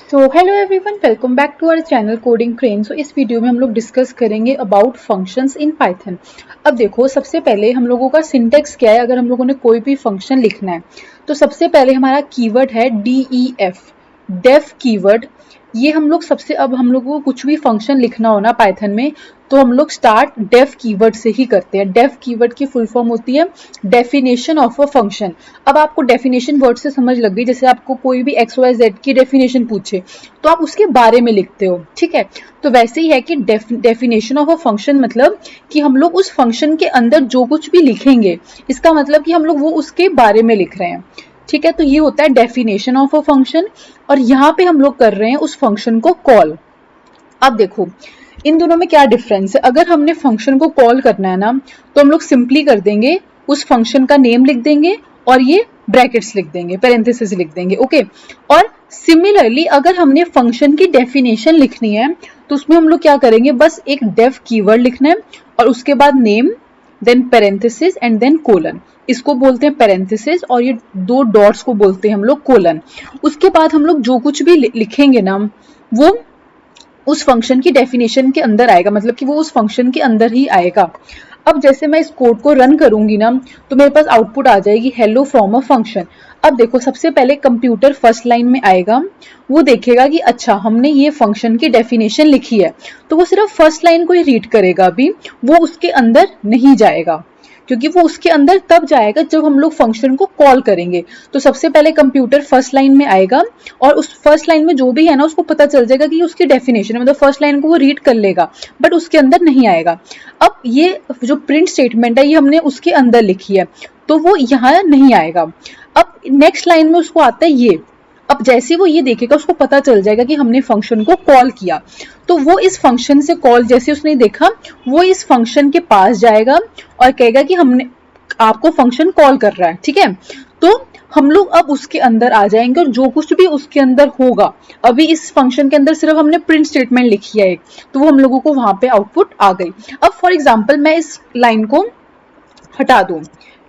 So hello everyone, welcome back to our channel coding crane. So इस वीडियो में हम लोग डिस्कस करेंगे अबाउट फंक्शंस इन पाइथन। अब देखो, सबसे पहले हम लोगों का सिंटेक्स क्या है। अगर हम लोगों ने कोई भी फंक्शन लिखना है तो सबसे पहले हमारा कीवर्ड है DEF, डेफ कीवर्ड। ये हम लोग सबसे, अब हम लोगों को कुछ भी फंक्शन लिखना हो ना पाइथन में तो हम लोग स्टार्ट डेफ कीवर्ड से ही करते हैं। डेफ कीवर्ड की फुल फॉर्म होती है डेफिनेशन ऑफ अ फंक्शन। अब आपको डेफिनेशन वर्ड से समझ लग गई, जैसे आपको कोई भी XYZ की डेफिनेशन पूछे तो आप उसके बारे में लिखते हो, ठीक है। तो वैसे ही है कि डेफिनेशन ऑफ अ फंक्शन मतलब कि हम लोग उस फंक्शन के अंदर जो कुछ भी लिखेंगे, इसका मतलब कि हम लोग वो उसके बारे में लिख रहे हैं, ठीक है। तो ये होता है डेफिनेशन ऑफ अ फंक्शन, और यहाँ पे हम लोग कर रहे हैं उस फंक्शन को कॉल। अब देखो, इन दोनों में क्या डिफरेंस है। अगर हमने फंक्शन को कॉल करना है ना तो हम लोग सिंपली कर देंगे, उस फंक्शन का नेम लिख देंगे और ये ब्रैकेट्स लिख देंगे, पैरेंथेसिस लिख देंगे, ओके। और सिमिलरली अगर हमने फंक्शन की डेफिनेशन लिखनी है तो उसमें हम लोग क्या करेंगे, बस एक डेफ कीवर्ड लिखना है और उसके बाद name, then parenthesis and then colon. इसको बोलते हैं पैरेंथेसिस और ये दो डॉट्स को बोलते हैं हम लोग कोलन। उसके बाद हम लोग जो कुछ भी लिखेंगे ना वो उस फंक्शन की डेफिनेशन के अंदर आएगा, मतलब कि वो उस फंक्शन के अंदर ही आएगा। अब जैसे मैं इस कोड को रन करूंगी ना तो मेरे पास आउटपुट आ जाएगी हेलो फ्रॉम अ फंक्शन। अब देखो, सबसे पहले कंप्यूटर फर्स्ट लाइन में आएगा, वो देखेगा कि अच्छा हमने ये फंक्शन की डेफिनेशन लिखी है, तो वो सिर्फ फर्स्ट लाइन को ही रीड करेगा, अभी वो उसके अंदर नहीं जाएगा, क्योंकि वो उसके अंदर तब जाएगा जब हम लोग फंक्शन को कॉल करेंगे। तो सबसे पहले कंप्यूटर फर्स्ट लाइन में आएगा और उस फर्स्ट लाइन में जो भी है ना उसको पता चल जाएगा कि उसकी डेफिनेशन है, मतलब फर्स्ट लाइन को वो रीड कर लेगा बट उसके अंदर नहीं आएगा। अब ये जो प्रिंट स्टेटमेंट है ये हमने उसके अंदर लिखी है तो वो यहाँ नहीं आएगा। अब नेक्स्ट लाइन में उसको आता है ये। अब जैसे वो ये देखेगा उसको पता चल जाएगा कि हमने फंक्शन को कॉल किया, तो वो इस फंक्शन से कॉल, जैसे उसने देखा वो इस फंक्शन के पास जाएगा और कहेगा कि हमने आपको फंक्शन कॉल कर रहा है, ठीक है। तो हम लोग अब उसके अंदर आ जाएंगे और जो कुछ भी उसके अंदर होगा, अभी इस फंक्शन के अंदर सिर्फ हमने प्रिंट स्टेटमेंट लिखी है एक, तो वो हम लोगों को वहां पे आउटपुट आ गई। अब फॉर एग्जाम्पल मैं इस लाइन को हटा दूं,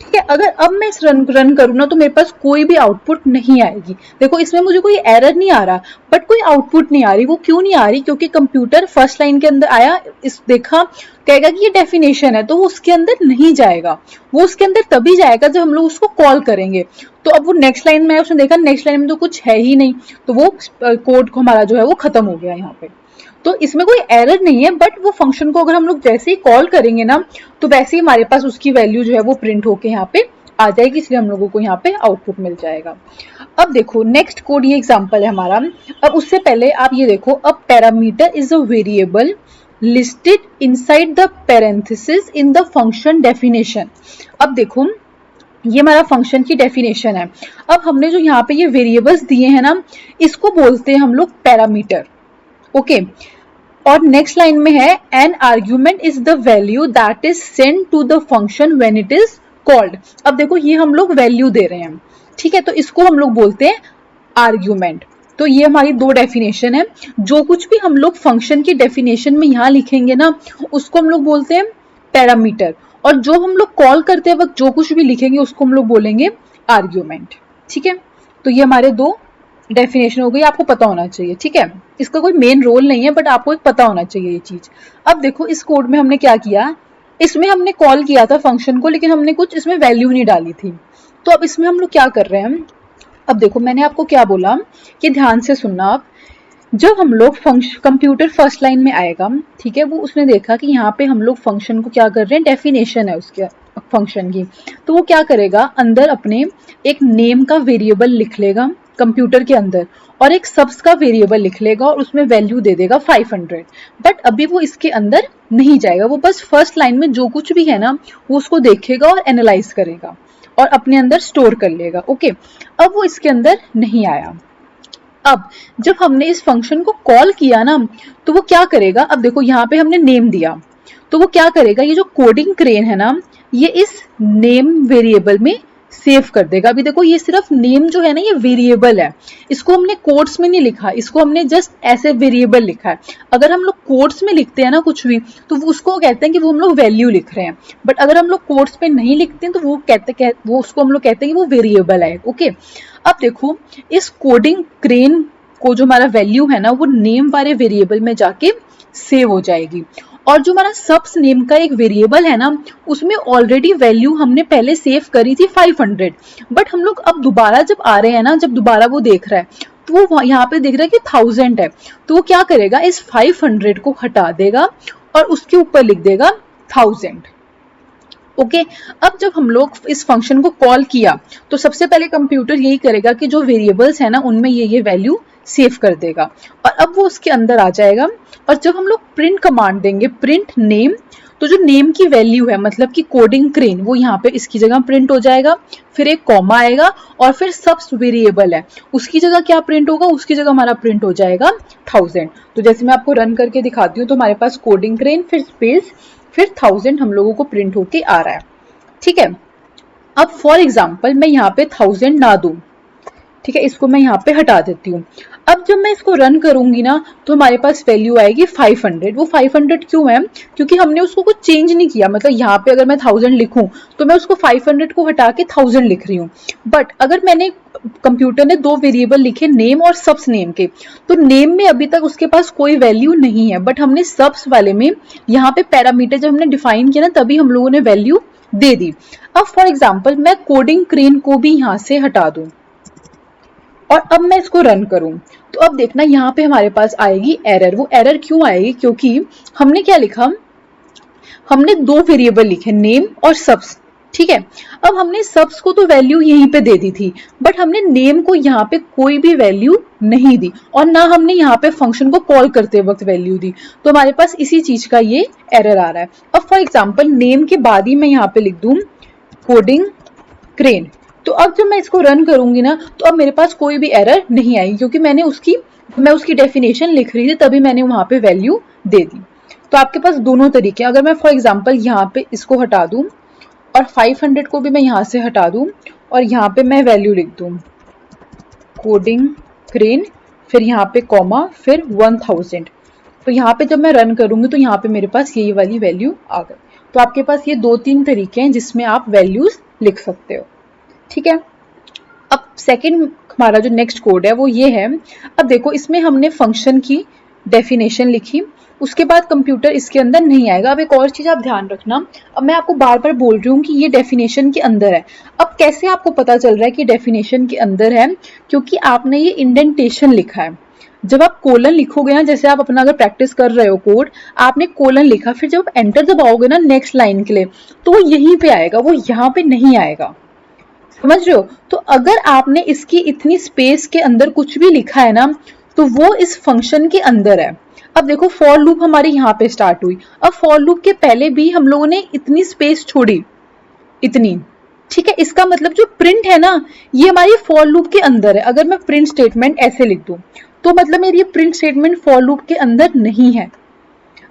ठीक है। अगर अब मैं इस रन करूँ ना तो मेरे पास कोई भी आउटपुट नहीं आएगी। देखो, इसमें मुझे कोई एरर नहीं आ रहा बट कोई आउटपुट नहीं आ रही। वो क्यों नहीं आ रही? क्योंकि कंप्यूटर फर्स्ट लाइन के अंदर आया, इस देखा, कहेगा कि ये डेफिनेशन है, तो वो उसके अंदर नहीं जाएगा। वो उसके अंदर तभी जाएगा जब हम लोग उसको कॉल करेंगे। तो अब वो नेक्स्ट लाइन में, उसने देखा नेक्स्ट लाइन में तो कुछ है ही नहीं, तो वो कोड को हमारा जो है वो खत्म हो गया यहाँ पे। तो इसमें कोई एरर नहीं है, बट वो फंक्शन को अगर हम लोग जैसे ही कॉल करेंगे ना तो वैसे ही हमारे पास उसकी वैल्यू जो है वो प्रिंट होके यहाँ पे आ जाएगी, इसलिए हम लोगों को यहाँ पे आउटपुट मिल जाएगा। अब देखो नेक्स्ट कोड, ये एग्जांपल है हमारा। अब उससे पहले आप ये देखो, अब parameter is a variable listed inside the parenthesis in the function definition. अब देखो, ये हमारा फंक्शन की डेफिनेशन है। अब हमने जो यहाँ पे ये वेरिएबल्स दिए हैं ना, इसको बोलते हैं हम लोग पैरामीटर, ओके। और नेक्स्ट लाइन में है an argument is the value that is send to the function when it is called. अब देखो, ये हम लोग वैल्यू दे रहे हैं, ठीक है, तो इसको हम लोग बोलते हैं आर्ग्यूमेंट। तो ये हमारी दो डेफिनेशन है। जो कुछ भी हम लोग फंक्शन की डेफिनेशन में यहाँ लिखेंगे ना उसको हम लोग बोलते हैं पैरामीटर, और जो हम लोग कॉल करते वक्त जो कुछ भी लिखेंगे उसको हम लोग बोलेंगे आर्ग्यूमेंट, ठीक है। तो ये हमारे दो डेफिनेशन हो गई, आपको पता होना चाहिए, ठीक है। इसका कोई मेन रोल नहीं है बट आपको एक पता होना चाहिए ये चीज। अब देखो, इस कोड में हमने क्या किया, इसमें हमने कॉल किया था फंक्शन को लेकिन हमने कुछ इसमें वैल्यू नहीं डाली थी। तो अब इसमें हम लोग क्या कर रहे हैं, अब देखो मैंने आपको क्या बोला कि ध्यान से सुनना आप। जब हम लोग कंप्यूटर फर्स्ट लाइन में आएगा, ठीक है, वो उसने देखा कि यहाँ पे हम लोग फंक्शन को क्या कर रहे हैं, डेफिनेशन है उसके फंक्शन की, तो वो क्या करेगा, अंदर अपने एक नेम का वेरिएबल लिख लेगा कंप्यूटर के अंदर और एक सब्स का वेरिएबल लिख लेगा और उसमें वैल्यू दे देगा 500। बट अभी वो इसके अंदर नहीं जाएगा, वो बस फर्स्ट लाइन में जो कुछ भी है ना वो उसको देखेगा और एनालाइज करेगा और अपने अंदर स्टोर कर लेगा, ओके। अब वो इसके अंदर नहीं आया। अब जब हमने इस फंक्शन को कॉल किया ना तो वो क्या करेगा, अब देखो यहाँ पे हमने नेम दिया, तो वो क्या करेगा, ये जो कोडिंग क्रेन है ना ये इस नेम वेरिएबल में सेव कर देगा। अभी देखो, ये सिर्फ नेम जो है ना ये वेरिएबल है, इसको हमने कोट्स में नहीं लिखा, इसको हमने जस्ट ऐसे वेरिएबल लिखा है। अगर हम लोग कोट्स में लिखते हैं ना कुछ भी तो उसको कहते हैं कि वो हम लोग वैल्यू लिख रहे हैं, बट अगर हम लोग कोट्स में नहीं लिखते हैं तो वो उसको हम लोग कहते हैं कि वो वेरिएबल है, ओके। अब देखो, इस कोडिंग क्रेन को जो हमारा वैल्यू है ना वो नेम वाले वेरिएबल में जाके सेव हो जाएगी। और जो हमारा सबस नेम का एक वेरिएबल है ना उसमें ऑलरेडी वैल्यू हमने पहले सेव करी थी 500, बट हम लोग अब दोबारा जब आ रहे हैं ना, जब दोबारा वो देख रहा है तो वो यहाँ पे देख रहा है कि 1000 है, तो वो क्या करेगा, इस 500 को हटा देगा और उसके ऊपर लिख देगा 1000। ओके अब जब हम लोग इस फंक्शन को कॉल किया तो सबसे पहले कंप्यूटर यही करेगा कि जो वेरिएबल्स है ना उनमें ये वैल्यू सेव कर देगा, और अब वो उसके अंदर आ जाएगा। और जब हम लोग प्रिंट कमांड देंगे, प्रिंट नेम, तो जो नेम की वैल्यू है मतलब कि कोडिंग क्रेन, वो यहाँ पे इसकी जगह प्रिंट हो जाएगा, फिर एक कॉमा आएगा और फिर सबस वेरिएबल है उसकी जगह क्या प्रिंट होगा, उसकी जगह हमारा प्रिंट हो जाएगा 1000। तो जैसे मैं आपको रन करके दिखाती हूँ तो हमारे पास कोडिंग क्रेन फिर स्पेस फिर 1000 हम लोगों को प्रिंट होके आ रहा है। ठीक है, अब फॉर एग्जाम्पल मैं यहाँ पे 1000 ना दूं, ठीक है, इसको मैं यहाँ पे हटा देती हूँ। अब जब मैं इसको रन करूंगी ना तो हमारे पास वैल्यू आएगी 500। वो 500 क्यों है, क्योंकि हमने उसको कुछ चेंज नहीं किया। मतलब यहाँ पे अगर मैं 1000 लिखूं तो मैं उसको 500 को हटा के 1000 लिख रही हूँ, बट अगर मैंने कंप्यूटर ने दो वेरिएबल लिखे नेम और सबस नेम के, तो नेम में अभी तक उसके पास कोई वैल्यू नहीं है, बट हमने सबस वाले में यहाँ पे पैरामीटर जब हमने डिफाइन किया ना तभी हम लोगों ने वैल्यू दे दी। अब फॉर एग्जाम्पल मैं कोडिंग क्रेन को भी यहाँ से हटा दूं और अब मैं इसको रन करूं तो अब देखना यहाँ पे हमारे पास आएगी एरर। वो एरर क्यों आएगी, क्योंकि हमने क्या लिखा, हमने दो वेरिएबल लिखे नेम और सबस। ठीक है, अब हमने सबस को तो वैल्यू यहीं पे दे दी थी, बट हमने नेम को यहाँ पे कोई भी वैल्यू नहीं दी और ना हमने यहाँ पे फंक्शन को कॉल करते वक्त वैल्यू दी, तो हमारे पास इसी चीज का ये एरर आ रहा है। अब फॉर एग्जाम्पल नेम के बाद ही मैं यहाँ पे लिख दूं कोडिंग क्रेन, तो अब जब मैं इसको रन करूंगी ना तो अब मेरे पास कोई भी एरर नहीं आएगी, क्योंकि मैं उसकी डेफिनेशन लिख रही थी तभी मैंने वहां पे वैल्यू दे दी। तो आपके पास दोनों तरीके, अगर मैं फॉर एग्जांपल यहाँ पे इसको हटा दूं और 500 को भी मैं यहाँ से हटा दूं और यहाँ पे मैं वैल्यू लिख दूं कोडिंग क्रेन, फिर यहाँ पे कॉमा, फिर 1000, तो यहाँ पे जब मैं रन करूंगी तो यहाँ पे मेरे पास यही वाली वैल्यू आ गई। तो आपके पास ये 2-3 तरीके हैं जिसमें आप वैल्यूज लिख सकते हो। ठीक है, अब सेकंड हमारा जो नेक्स्ट कोड है वो ये है। अब देखो इसमें हमने फंक्शन की डेफिनेशन लिखी, उसके बाद कंप्यूटर इसके अंदर नहीं आएगा। अब एक और चीज आप ध्यान रखना, अब मैं आपको बार बार बोल रही हूँ कि ये डेफिनेशन के अंदर है। अब कैसे आपको पता चल रहा है कि डेफिनेशन के अंदर है, क्योंकि आपने ये इंडेंटेशन लिखा है। जब आप कोलन लिखोगे ना, जैसे आप अपना अगर प्रैक्टिस कर रहे हो कोड, आपने कोलन लिखा, फिर जब आप एंटर दबाओगे ना नेक्स्ट लाइन के लिए तो वो यहीं पे आएगा, वो यहाँ पे नहीं आएगा। समझ रहे हो? तो अगर आपने इसकी इतनी स्पेस के अंदर कुछ भी लिखा है ना तो वो इस फंक्शन के अंदर है। अब देखो फॉर लूप हमारी यहाँ पे स्टार्ट हुई, अब फॉर लूप के पहले भी हम लोगों ने इतनी स्पेस छोड़ी, इतनी। ठीक है, इसका मतलब जो प्रिंट है ना ये हमारी फॉर लूप के अंदर है। अगर मैं प्रिंट स्टेटमेंट ऐसे लिख दूं तो मतलब मेरी ये प्रिंट स्टेटमेंट फॉर लूप के अंदर नहीं है।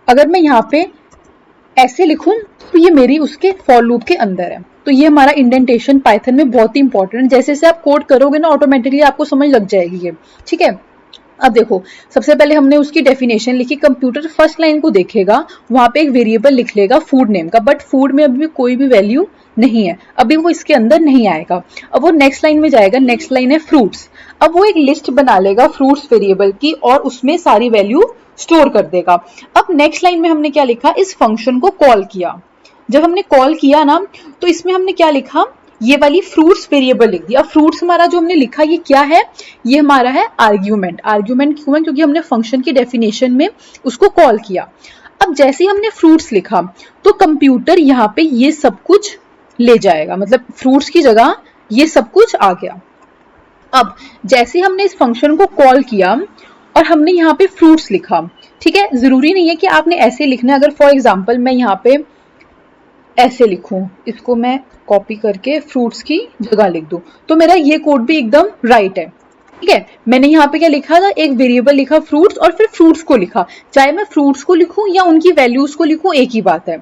अगर मैं यहाँ पे ऐसे लिखूं तो ये मेरी उसके फॉर लूप के अंदर है। तो ये हमारा इंडेंटेशन पाइथन में बहुत ही इंपॉर्टेंट है। जैसे जैसे आप कोड करोगे ना ऑटोमेटिकली आपको समझ लग जाएगी ये। ठीक है, अब देखो सबसे पहले हमने उसकी डेफिनेशन लिखी। कंप्यूटर फर्स्ट लाइन को देखेगा, वहां पे एक वेरिएबल लिख लेगा फूड नेम का, बट फूड में अभी भी कोई भी वैल्यू नहीं है, अभी वो इसके अंदर नहीं आएगा। अब वो नेक्स्ट लाइन में जाएगा, नेक्स्ट लाइन है फ्रूट्स। अब वो एक लिस्ट बना लेगा फ्रूट्स वेरिएबल की और उसमें सारी वैल्यू स्टोर कर देगा। अब नेक्स्ट लाइन में हमने क्या लिखा, इस फंक्शन को कॉल किया। जब हमने कॉल किया ना तो इसमें हमने क्या लिखा, ये वाली फ्रूट्स वेरिएबल लिख दिया। फ्रूट्स हमारा जो हमने लिखा ये क्या है, ये हमारा है आर्ग्यूमेंट। आर्ग्यूमेंट क्यों है, क्योंकि हमने फंक्शन की डेफिनेशन में उसको कॉल किया। अब जैसे ही हमने फ्रूट्स लिखा तो कंप्यूटर यहाँ पे ये सब कुछ ले जाएगा, मतलब फ्रूट्स की जगह ये सब कुछ आ गया। अब जैसे हमने इस फंक्शन को कॉल किया और हमने यहाँ पे फ्रूट्स लिखा, ठीक है, जरूरी नहीं है कि आपने ऐसे लिखना है। अगर फॉर एग्जाम्पल मैं यहाँ पे ऐसे लिखूं, इसको मैं कॉपी करके फ्रूट्स की जगह लिख दूं तो मेरा ये कोड भी एकदम राइट है। ठीक है, मैंने यहाँ पे क्या लिखा था, एक वेरिएबल लिखा फ्रूट्स और फिर फ्रूट्स को लिखा। चाहे मैं फ्रूट्स को लिखूं या उनकी वैल्यूज को लिखूं एक ही बात है।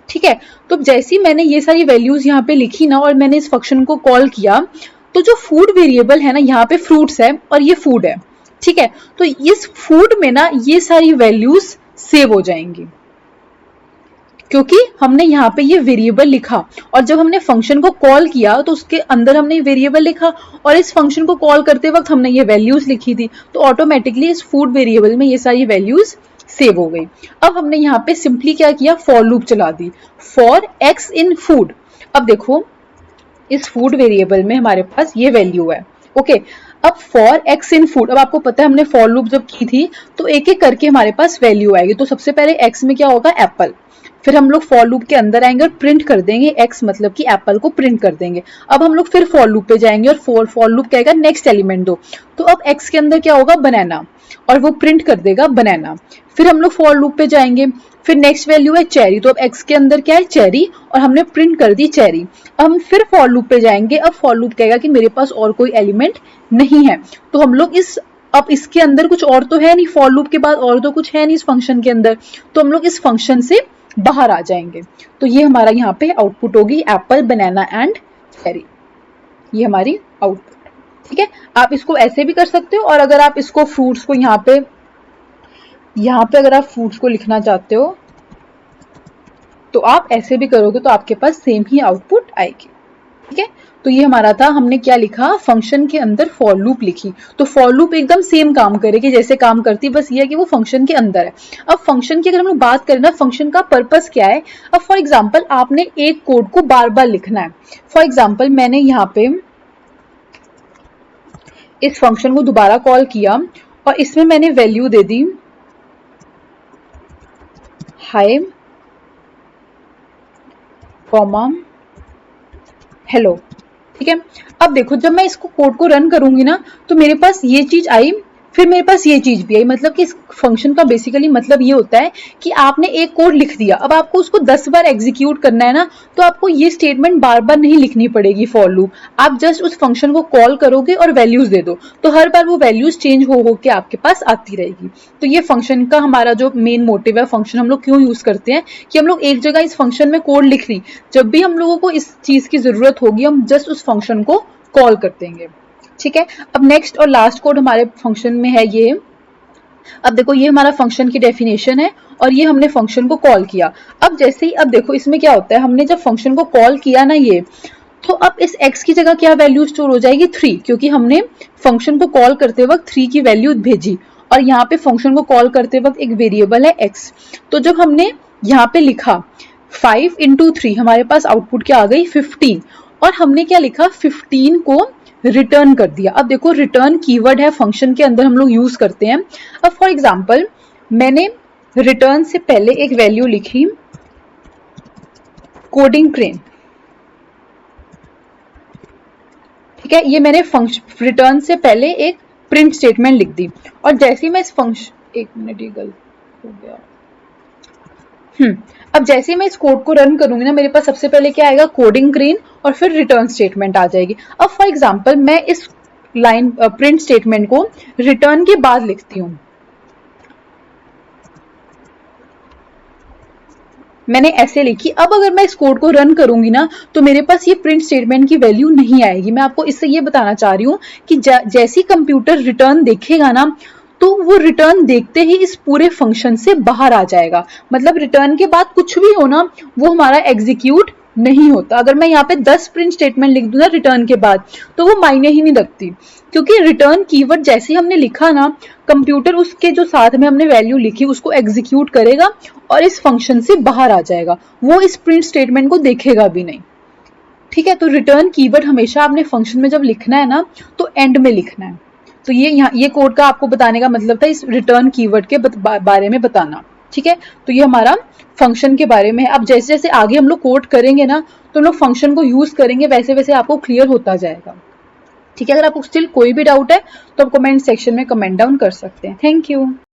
ठीक है, तो जैसे ही मैंने ये सारी वैल्यूज यहाँ पे लिखी ना और मैंने इस फंक्शन को कॉल किया तो जो फूड वेरिएबल है ना, यहाँ पे फ्रूट्स है और ये फूड है। ठीक है, तो इस फूड में ना ये सारी वैल्यूज सेव हो जाएंगी। क्योंकि हमने यहाँ पे ये वेरिएबल लिखा और जब हमने फंक्शन को कॉल किया तो उसके अंदर हमने वेरिएबल लिखा और इस फंक्शन को कॉल करते वक्त हमने ये वैल्यूज लिखी थी, तो ऑटोमेटिकली इस फूड वेरिएबल में ये सारी वैल्यूज सेव हो गई। अब हमने यहाँ पे सिंपली क्या किया, फॉर लूप चला दी, फॉर एक्स इन फूड। अब देखो इस फूड वेरिएबल में हमारे पास ये वैल्यू है, ओके। अब फॉर एक्स इन फूड, अब आपको पता है हमने फॉर लूप जब की थी तो एक एक करके हमारे पास वैल्यू आएगी। तो सबसे पहले एक्स में क्या होगा, एप्पल, फिर हम लोग फॉर लूप के अंदर आएंगे और प्रिंट कर देंगे एक्स, मतलब कि एप्पल को प्रिंट कर देंगे। अब हम लोग फिर फॉर लूप पे जाएंगे और फॉर लूप कहेगा नेक्स्ट एलिमेंट दो, तो अब एक्स के अंदर क्या होगा, बनाना, और वो प्रिंट कर देगा बनाना। फिर हम लोग फॉर लूप पे जाएंगे, फिर नेक्स्ट वैल्यू है चेरी, तो अब एक्स के अंदर क्या है, चेरी, और हमने प्रिंट कर दी चेरी। अब हम फिर फॉर लूप पे जाएंगे, अब फॉर लूप कहेगा कि मेरे पास और कोई एलिमेंट नहीं है, तो हम लोग अब इसके अंदर कुछ और तो है नहीं, फॉर लूप के बाद और तो कुछ है नहीं इस फंक्शन के अंदर, तो हम लोग इस फंक्शन से बाहर आ जाएंगे। तो ये हमारा यहाँ पे आउटपुट होगी एप्पल, बनाना एंड चेरी, ये हमारी आउटपुट। ठीक है, आप इसको ऐसे भी कर सकते हो, और अगर आप इसको फ्रूट्स को यहाँ पे अगर आप फ्रूट्स को लिखना चाहते हो तो आप ऐसे भी करोगे तो आपके पास सेम ही आउटपुट आएगी। ठीक है, तो ये हमारा था, हमने क्या लिखा, फंक्शन के अंदर फॉर लूप लिखी। तो फॉर लूप एकदम सेम काम करेगी जैसे काम करती है, बस ये है कि वो फंक्शन के अंदर है। अब फंक्शन की अगर हम लोग बात करें ना, फंक्शन का पर्पस क्या है। अब फॉर एग्जांपल आपने एक कोड को बार बार लिखना है। फॉर एग्जांपल मैंने यहाँ पे इस फंक्शन को दोबारा कॉल किया और इसमें मैंने वैल्यू दे दी हाय कॉमा हेलो। ठीक है, अब देखो जब मैं इसको कोड को रन करूंगी ना तो मेरे पास ये चीज आई, फिर मेरे पास ये चीज भी आई। मतलब कि इस फंक्शन का बेसिकली मतलब ये होता है कि आपने एक कोड लिख दिया, अब आपको उसको 10 बार एग्जीक्यूट करना है ना, तो आपको ये स्टेटमेंट बार बार नहीं लिखनी पड़ेगी फॉर लूप। आप जस्ट उस फंक्शन को कॉल करोगे और वैल्यूज दे दो, तो हर बार वो वैल्यूज चेंज हो के आपके पास आती रहेगी। तो ये फंक्शन का हमारा जो मेन मोटिव है, फंक्शन हम लोग क्यों यूज करते हैं कि हम लोग एक जगह इस फंक्शन में कोड लिख ली, जब भी हम लोगों को इस चीज की जरूरत होगी हम जस्ट उस फंक्शन को कॉल कर देंगे। ठीक है, अब नेक्स्ट और लास्ट कोड हमारे फंक्शन में है ये। अब देखो ये हमारा फंक्शन की डेफिनेशन है और ये हमने फंक्शन को कॉल किया। अब जैसे ही, अब देखो इसमें क्या होता है, हमने जब फंक्शन को कॉल किया ना ये, तो अब इस x की जगह क्या वैल्यू स्टोर हो जाएगी, 3, क्योंकि हमने फंक्शन को कॉल करते वक्त 3 की वैल्यू भेजी और यहाँ पे फंक्शन को कॉल करते वक्त एक वेरिएबल है x। तो जब हमने यहाँ पे लिखा 5 into 3, हमारे पास आउटपुट क्या आ गई, 15, और हमने क्या लिखा, 15 को रिटर्न कर दिया। अब देखो रिटर्न कीवर्ड है, फंक्शन के अंदर हम लोग यूज करते हैं। अब फॉर एग्जांपल मैंने रिटर्न से पहले एक वैल्यू लिखी कोडिंग क्रेन। ठीक है, ये मैंने फंक्शन रिटर्न से पहले एक प्रिंट स्टेटमेंट लिख दी, और जैसे ही मैं इस फंक्शन, एक मिनट ये गलत हो गया, अब जैसे मैं इस कोड को रन करूंगी ना, मेरे पास सबसे पहले क्या आएगा, कोडिंग क्रेन, और फिर रिटर्न स्टेटमेंट आ जाएगी। अब फॉर एग्जांपल मैं इस लाइन प्रिंट स्टेटमेंट को रिटर्न के बाद लिखती हूँ, मैंने ऐसे लिखी। अब अगर मैं इस कोड को रन करूंगी ना तो मेरे पास ये प्रिंट स्टेटमेंट की वैल्यू नहीं आएगी। मैं आपको इससे ये बताना चाह रही हूँ कि जैसी कंप्यूटर रिटर्न देखेगा ना, तो वो रिटर्न देखते ही इस पूरे फंक्शन से बाहर आ जाएगा। मतलब रिटर्न के बाद कुछ भी हो ना, वो हमारा एग्जीक्यूट नहीं होता। अगर मैं यहाँ पे 10 प्रिंट स्टेटमेंट लिख दूं ना रिटर्न के बाद, तो वो मायने ही नहीं रखती, क्योंकि रिटर्न कीवर्ड जैसे ही हमने लिखा ना, कंप्यूटर उसके जो साथ में हमने वैल्यू लिखी उसको एग्जीक्यूट करेगा और इस फंक्शन से बाहर आ जाएगा, वो इस प्रिंट स्टेटमेंट को देखेगा भी नहीं। ठीक है, तो रिटर्न कीवर्ड हमेशा आपने फंक्शन में जब लिखना है ना तो एंड में लिखना है। तो ये कोड का आपको बताने का मतलब था इस रिटर्न कीवर्ड के बारे में बताना। ठीक है, तो ये हमारा फंक्शन के बारे में है। अब जैसे जैसे आगे हम लोग कोड करेंगे ना तो हम लोग फंक्शन को यूज करेंगे, वैसे वैसे आपको क्लियर होता जाएगा। ठीक है, अगर आपको स्टिल कोई भी डाउट है तो आप कमेंट सेक्शन में कमेंट डाउन कर सकते हैं। Thank you.